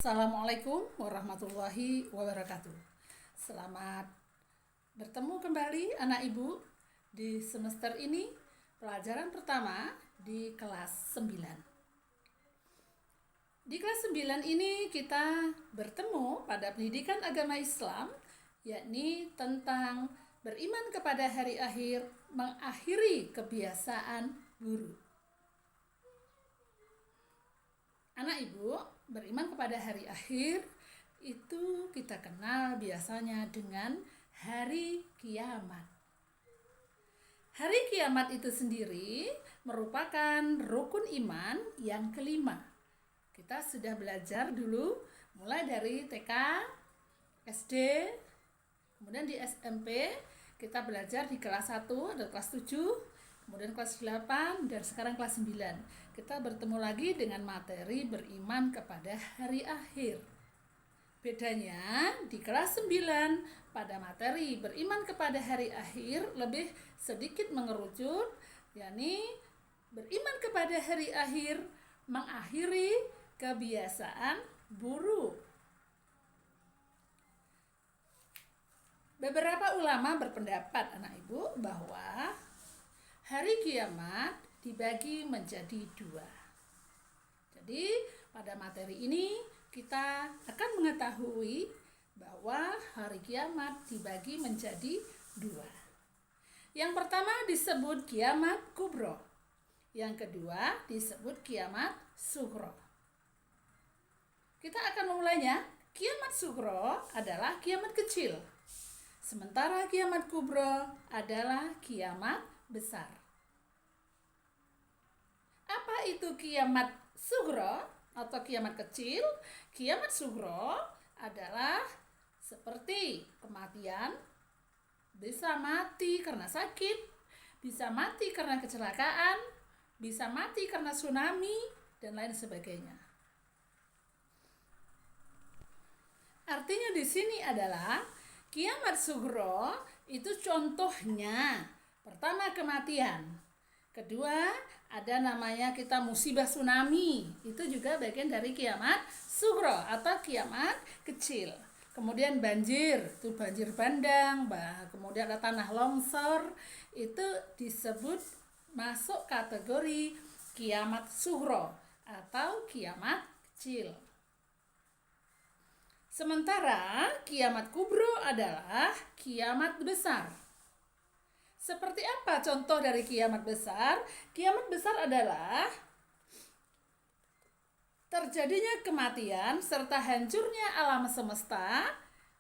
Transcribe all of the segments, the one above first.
Assalamualaikum warahmatullahi wabarakatuh. Selamat bertemu kembali anak ibu di semester ini, pelajaran pertama di kelas 9. Di kelas 9 ini kita bertemu pada pendidikan agama Islam, yakni tentang beriman kepada hari akhir, mengakhiri kebiasaan buruk. Anak ibu, beriman kepada hari akhir itu kita kenal biasanya dengan hari kiamat. Hari kiamat itu sendiri merupakan rukun iman yang kelima. Kita sudah belajar dulu mulai dari TK, SD, kemudian di SMP kita belajar di kelas 1 dan kelas 7, kemudian kelas 8 dan sekarang kelas 9. Kita bertemu lagi dengan materi beriman kepada hari akhir. Bedanya di kelas 9 pada materi beriman kepada hari akhir lebih sedikit mengerucut, yakni beriman kepada hari akhir mengakhiri kebiasaan buruk. Beberapa ulama berpendapat anak ibu bahwa hari kiamat dibagi menjadi 2. Jadi pada materi ini kita akan mengetahui bahwa hari kiamat dibagi menjadi 2. Yang pertama disebut kiamat kubro, yang kedua disebut kiamat sughro. Kita akan memulainya. Kiamat sughro adalah kiamat kecil, sementara kiamat kubro adalah kiamat besar. Apa itu kiamat sughro atau kiamat kecil? Kiamat sughro adalah seperti kematian, bisa mati karena sakit, bisa mati karena kecelakaan, bisa mati karena tsunami, dan lain sebagainya. Artinya di sini adalah kiamat sughro itu contohnya, pertama kematian, kedua ada namanya kita musibah tsunami, itu juga bagian dari kiamat sughro atau kiamat kecil. Kemudian banjir, itu banjir bandang, kemudian ada tanah longsor, itu disebut masuk kategori kiamat sughro atau kiamat kecil. Sementara kiamat kubro adalah kiamat besar. Seperti apa contoh dari kiamat besar? Kiamat besar adalah terjadinya kematian serta hancurnya alam semesta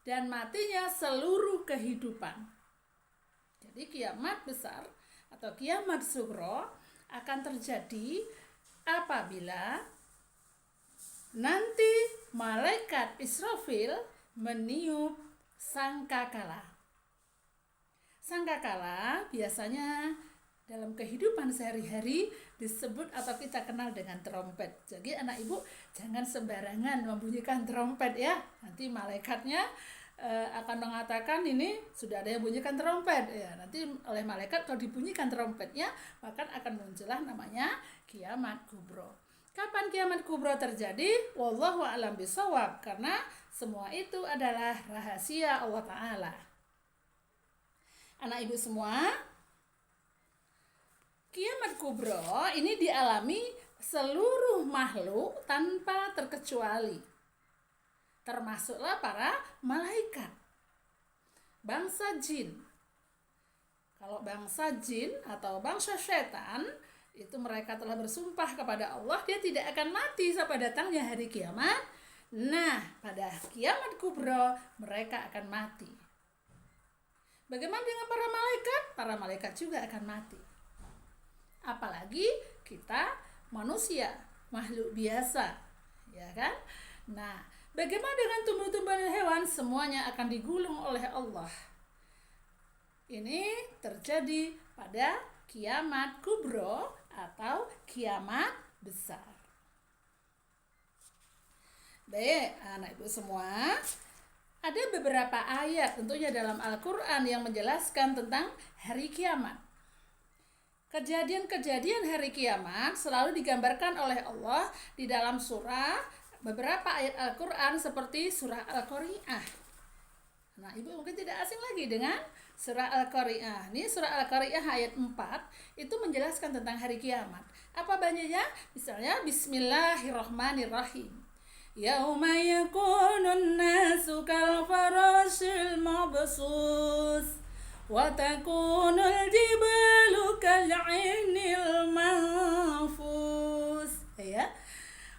dan matinya seluruh kehidupan. Jadi kiamat besar atau kiamat sughro akan terjadi apabila nanti malaikat Israfil meniup sangkakala. Sangkakala biasanya dalam kehidupan sehari-hari disebut atau kita kenal dengan trompet. Jadi anak ibu jangan sembarangan membunyikan trompet ya. Nanti malaikatnya akan mengatakan ini sudah ada yang bunyikan trompet ya. Nanti oleh malaikat kalau dibunyikan trompetnya maka akan muncullah namanya kiamat kubro. Kapan kiamat kubro terjadi? Wallahu a'lam bishawab, karena semua itu adalah rahasia Allah Ta'ala. Anak ibu semua, kiamat kubro ini dialami seluruh makhluk tanpa terkecuali, termasuklah para malaikat, bangsa jin. Kalau bangsa jin atau bangsa setan, itu mereka telah bersumpah kepada Allah dia tidak akan mati sampai datangnya hari kiamat. Nah, pada kiamat kubro mereka akan mati. Bagaimana dengan para malaikat? Para malaikat juga akan mati. Apalagi kita manusia, makhluk biasa, ya kan? Nah, bagaimana dengan tumbuh-tumbuhan dan hewan? Semuanya akan digulung oleh Allah. Ini terjadi pada kiamat kubro atau kiamat besar. Baik, anak ibu semua, ada beberapa ayat tentunya dalam Al-Quran yang menjelaskan tentang hari kiamat. Kejadian-kejadian hari kiamat selalu digambarkan oleh Allah di dalam surah beberapa ayat Al-Quran seperti surah Al-Qari'ah. Nah, Ibu mungkin tidak asing lagi dengan surah Al-Qari'ah. Ini surah Al-Qari'ah ayat 4 itu menjelaskan tentang hari kiamat. Apa banyaknya? Misalnya Bismillahirrahmanirrahim. Yauma yakunun nasu kal farashil mabsus wa takunul jibalu kal 'ainil manfus. Ya.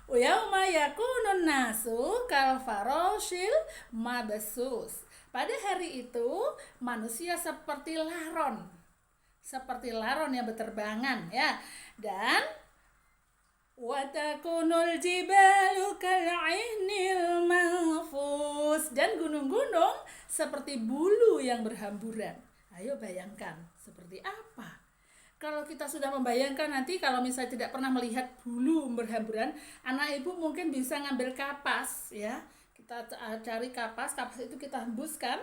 Yauma yakunun nasu kal farashil mabsus. Pada hari itu manusia seperti laron yang berterbangan, ya. Dan watakunul jibalu kal'ainil manfus, dan gunung-gunung seperti bulu yang berhamburan. Ayo bayangkan seperti apa. Kalau kita sudah membayangkan nanti, kalau misalnya tidak pernah melihat bulu berhamburan, anak ibu mungkin bisa ngambil kapas, ya. Kita cari kapas itu kita hembuskan,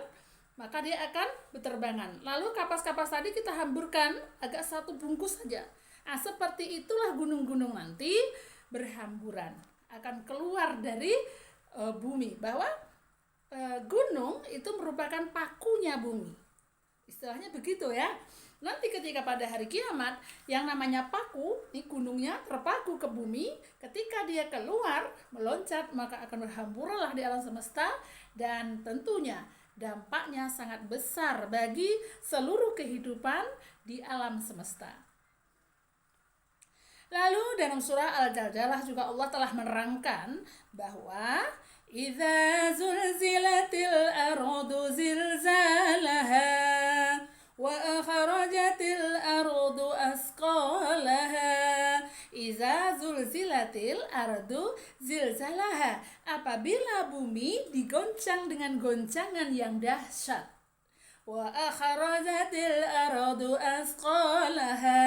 maka dia akan berterbangan. Lalu kapas-kapas tadi kita hamburkan agak satu bungkus saja. Nah, seperti itulah gunung-gunung nanti berhamburan, akan keluar dari bumi. Bahwa gunung itu merupakan pakunya bumi. Istilahnya begitu, ya. Nanti ketika pada hari kiamat, yang namanya paku, ini gunungnya terpaku ke bumi, ketika dia keluar, meloncat, maka akan berhamburanlah di alam semesta, dan tentunya dampaknya sangat besar bagi seluruh kehidupan di alam semesta. Lalu dalam surah Al-Zalzalah juga Allah telah menerangkan bahwa idza zulzilatil ardu zilzalaha wa akhrajatil ardu asqalaha. Iza zulzilatil ardu zilzalaha, apabila bumi digoncang dengan goncangan yang dahsyat. Wa akhrajatil ardu asqalaha,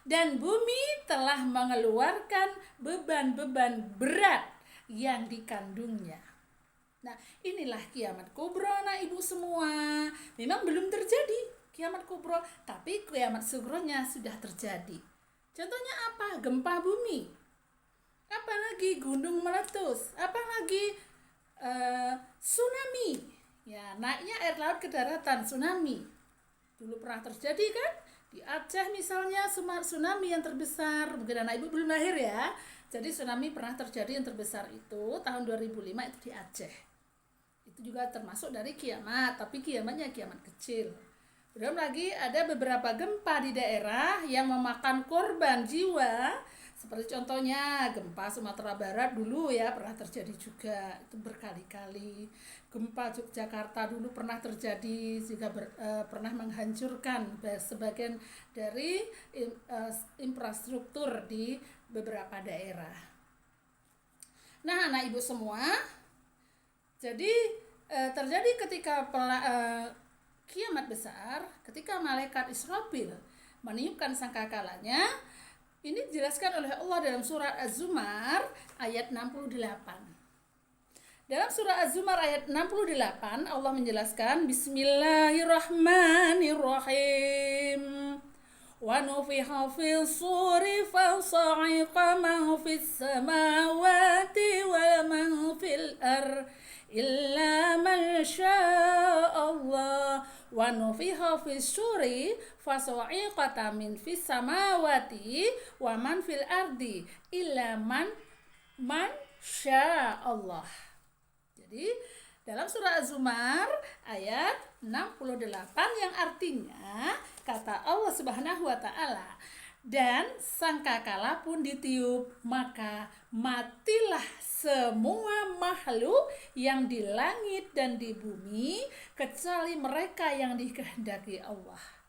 dan bumi telah mengeluarkan beban-beban berat yang dikandungnya. Nah, inilah kiamat kubra, anak ibu semua. Memang belum terjadi kiamat kubra, tapi kiamat sugronya sudah terjadi. Contohnya apa? Gempa bumi. Apalagi gunung meletus. Apalagi tsunami. Ya, naiknya air laut ke daratan, tsunami. Dulu pernah terjadi kan? Di Aceh misalnya tsunami yang terbesar. Mungkin anak ibu belum lahir, ya. Jadi tsunami pernah terjadi yang terbesar itu tahun 2005 itu di Aceh. Itu juga termasuk dari kiamat, tapi kiamatnya kiamat kecil. Belum lagi ada beberapa gempa di daerah yang memakan korban jiwa, seperti contohnya gempa Sumatera Barat dulu, ya, pernah terjadi juga, itu berkali-kali. Gempa Yogyakarta dulu pernah terjadi, juga pernah menghancurkan sebagian dari infrastruktur di beberapa daerah. Nah, anak ibu semua, jadi terjadi ketika kiamat besar, ketika malaikat Israfil meniupkan sangkakalanya. Ini dijelaskan oleh Allah dalam surah Az-Zumar ayat 68. Dalam surah Az-Zumar ayat 68 Allah menjelaskan, Bismillahirrahmanirrahim. Wa nufiha fis suri fasa'iqa man fis samawati wa man fil illa man sya'allah. Wa nufiha fis suri fasa'iqa min fis samawati wa man fil ardi illa man sya'allah. Jadi dalam surah Az-Zumar ayat 68 yang artinya, kata Allah Subhanahu wa taala, dan sangkakala pun ditiup, maka matilah semua makhluk yang di langit dan di bumi kecuali mereka yang dikehendaki Allah.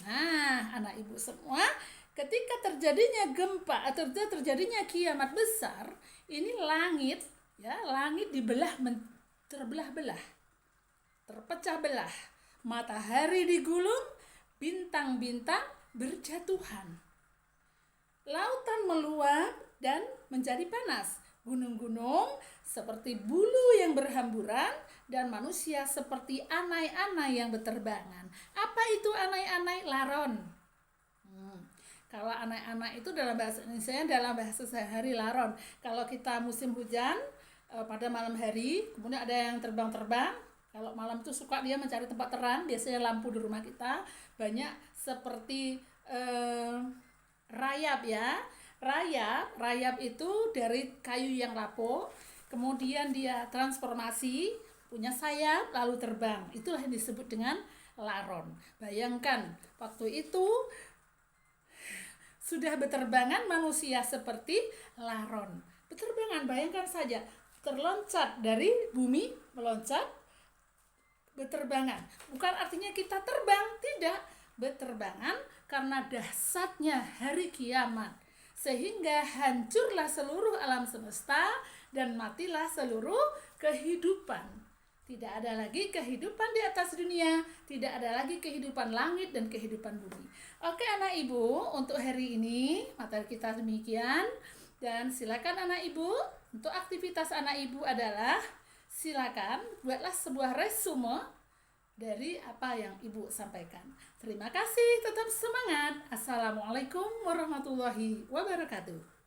Nah, anak ibu semua, ketika terjadinya gempa atau terjadinya kiamat besar, ini langit, ya, langit terbelah-belah, terpecah belah, matahari digulung, bintang-bintang berjatuhan, lautan meluap dan menjadi panas, gunung-gunung seperti bulu yang berhamburan, dan manusia seperti anai-anai yang berterbangan. Apa itu anai-anai? Laron. Kalau anak-anak itu dalam bahasa Indonesia, dalam bahasa sehari laron. Kalau kita musim hujan pada malam hari, kemudian ada yang terbang-terbang. Kalau malam itu suka dia mencari tempat terang, biasanya lampu di rumah kita banyak seperti rayap ya. Rayap itu dari kayu yang lapuk, kemudian dia transformasi, punya sayap lalu terbang. Itulah yang disebut dengan laron. Bayangkan waktu itu sudah beterbangan manusia seperti laron. Beterbangan, bayangkan saja, terloncat dari bumi, meloncat, beterbangan. Bukan artinya kita terbang, tidak. Beterbangan karena dahsyatnya hari kiamat. Sehingga hancurlah seluruh alam semesta dan matilah seluruh kehidupan. Tidak ada lagi kehidupan di atas dunia, tidak ada lagi kehidupan langit dan kehidupan bumi. Oke anak ibu, untuk hari ini materi kita demikian. Dan silakan anak ibu, untuk aktivitas anak ibu adalah silakan buatlah sebuah resume dari apa yang ibu sampaikan. Terima kasih, tetap semangat. Assalamualaikum warahmatullahi wabarakatuh.